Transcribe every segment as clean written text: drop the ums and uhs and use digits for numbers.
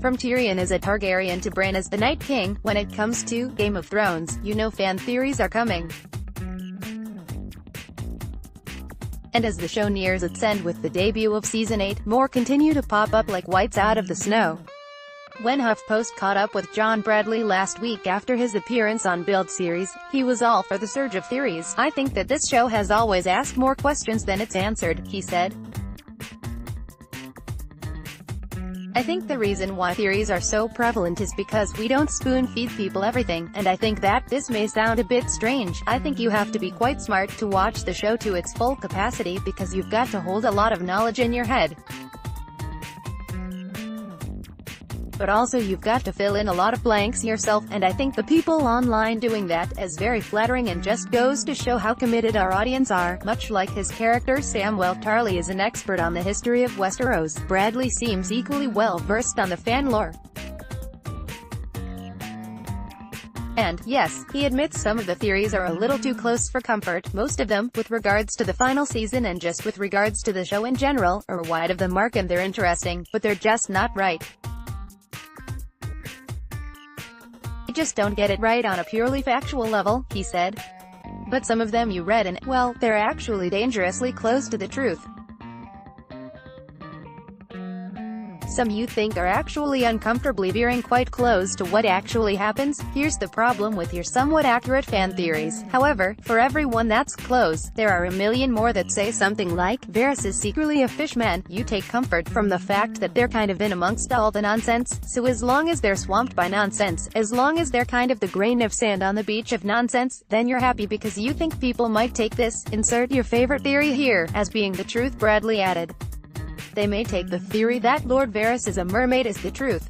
From Tyrion as a Targaryen to Bran as the Night King, when it comes to Game of Thrones, you know fan theories are coming. And as the show nears its end with the debut of Season 8, more continue to pop up like wights out of the snow. When HuffPost caught up with John Bradley last week after his appearance on Build series, he was all for the surge of theories. "I think that this show has always asked more questions than it's answered," he said. "I think the reason why theories are so prevalent is because we don't spoon-feed people everything, and I think that this may sound a bit strange. I think you have to be quite smart to watch the show to its full capacity because you've got to hold a lot of knowledge in your head. But also you've got to fill in a lot of blanks yourself, and I think the people online doing that is very flattering and just goes to show how committed our audience are." Much like his character Samwell Tarly is an expert on the history of Westeros, Bradley seems equally well versed on the fan lore. And, yes, he admits some of the theories are a little too close for comfort. Most of them, with regards to the final season and just with regards to the show in general, are wide of the mark and they're interesting, but they're just not right. "I just don't get it right on a purely factual level," he said. "But some of them you read and, well, they're actually dangerously close to the truth. Some you think are actually uncomfortably veering quite close to what actually happens. Here's the problem with your somewhat accurate fan theories. However, for everyone that's close, there are a million more that say something like, Varys is secretly a fishman. You take comfort from the fact that they're kind of in amongst all the nonsense, so as long as they're swamped by nonsense, as long as they're kind of the grain of sand on the beach of nonsense, then you're happy because you think people might take this, insert your favorite theory here, as being the truth," Bradley added. "They may take the theory that Lord Varys is a mermaid as the truth.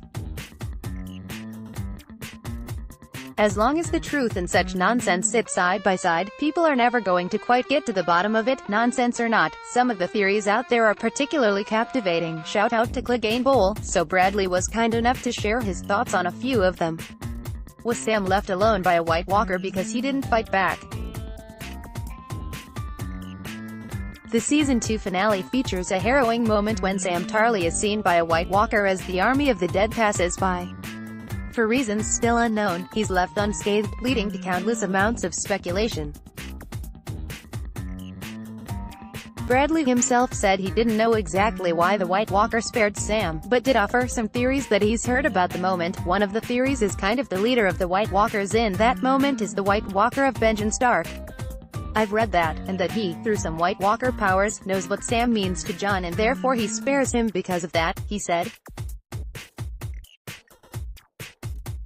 As long as the truth and such nonsense sit side by side, people are never going to quite get to the bottom of it, nonsense or not. Some of the theories out there are particularly captivating." Shout out to Clegane Bowl. So Bradley was kind enough to share his thoughts on a few of them. Was Sam left alone by a White Walker because he didn't fight back? The Season 2 finale features a harrowing moment when Sam Tarly is seen by a White Walker as the army of the dead passes by. For reasons still unknown, he's left unscathed, leading to countless amounts of speculation. Bradley himself said he didn't know exactly why the White Walker spared Sam, but did offer some theories that he's heard about the moment. One of the theories is kind of the leader of the White Walkers in that moment is the White Walker of Benjen Stark. "I've read that, and that he, through some White Walker powers, knows what Sam means to Jon and therefore he spares him because of that," he said.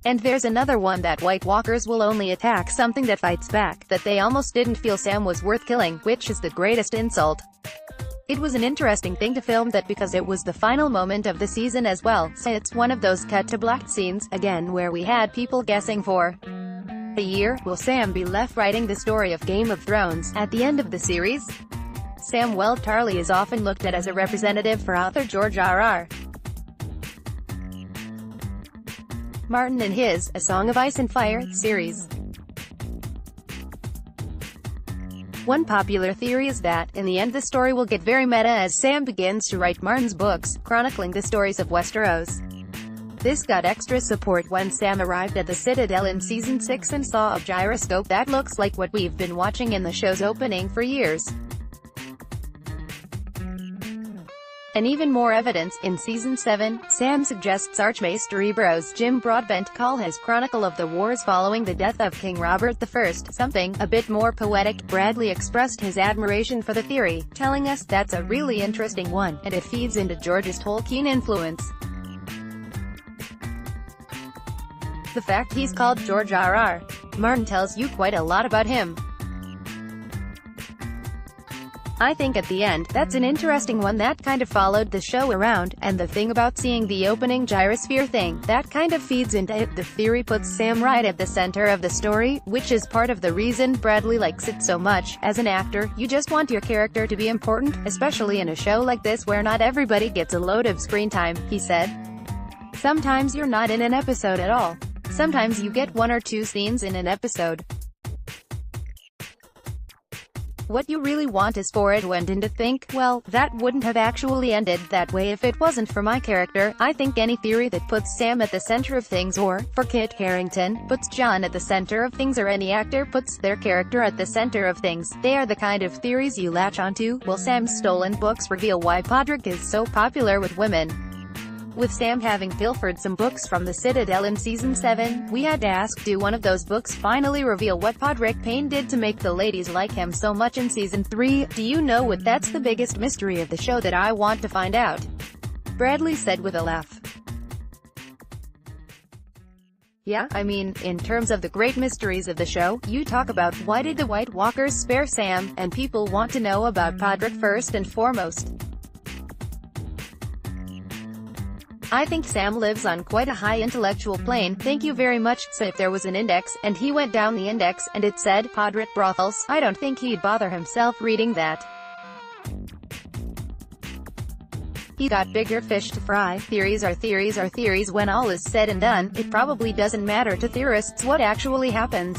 "And there's another one that White Walkers will only attack something that fights back, that they almost didn't feel Sam was worth killing, which is the greatest insult." It was an interesting thing to film that because it was the final moment of the season as well, so it's one of those cut-to-black scenes, again where we had people guessing for a year, will Sam be left writing the story of Game of Thrones at the end of the series? Samwell Tarly is often looked at as a representative for author George R.R. Martin in his A Song of Ice and Fire series. One popular theory is that, in the end the story will get very meta as Sam begins to write Martin's books, chronicling the stories of Westeros. This got extra support when Sam arrived at the Citadel in Season 6 and saw a gyroscope that looks like what we've been watching in the show's opening for years. And even more evidence, in Season 7, Sam suggests Archmaester Ebro's Jim Broadbent call his chronicle of the wars following the death of King Robert I something a bit more poetic. Bradley expressed his admiration for the theory, telling us that's a really interesting one, and it feeds into George's Tolkien influence. The fact he's called George R.R. Martin tells you quite a lot about him. I think at the end, that's an interesting one that kind of followed the show around, and the thing about seeing the opening gyrosphere thing, that kind of feeds into it. The theory puts Sam right at the center of the story, which is part of the reason Bradley likes it so much. As an actor, you just want your character to be important, especially in a show like this where not everybody gets a load of screen time, he said. Sometimes you're not in an episode at all. Sometimes you get one or two scenes in an episode. What you really want is for it to end, and to think, well, that wouldn't have actually ended that way if it wasn't for my character. I think any theory that puts Sam at the center of things, or, for Kit Harington, puts Jon at the center of things, or any actor puts their character at the center of things, they are the kind of theories you latch onto. Will Sam's stolen books reveal why Podrick is so popular with women? With Sam having pilfered some books from the Citadel in Season 7, we had to ask, do one of those books finally reveal what Podrick Payne did to make the ladies like him so much in Season 3? Do you know what? That's the biggest mystery of the show that I want to find out, Bradley said with a laugh. Yeah, I mean, in terms of the great mysteries of the show, you talk about, why did the White Walkers spare Sam, and people want to know about Podrick first and foremost. I think Sam lives on quite a high intellectual plane, thank you very much. So if there was an index, and he went down the index, and it said, Podrick brothels, I don't think he'd bother himself reading that. He got bigger fish to fry. Theories are theories when all is said and done. It probably doesn't matter to theorists what actually happens.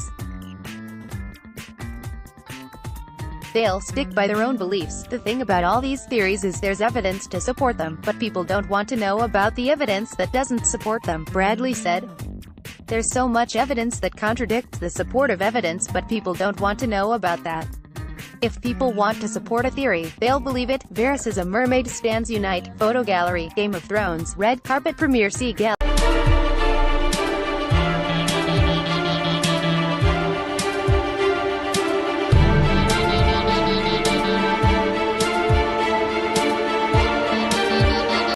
They'll stick by their own beliefs. The thing about all these theories is there's evidence to support them, but people don't want to know about the evidence that doesn't support them, Bradley said. There's so much evidence that contradicts the supportive evidence, but people don't want to know about that. If people want to support a theory, they'll believe it. Varys is a mermaid, stands unite. Photo gallery, Game of Thrones, red carpet premiere. See gal.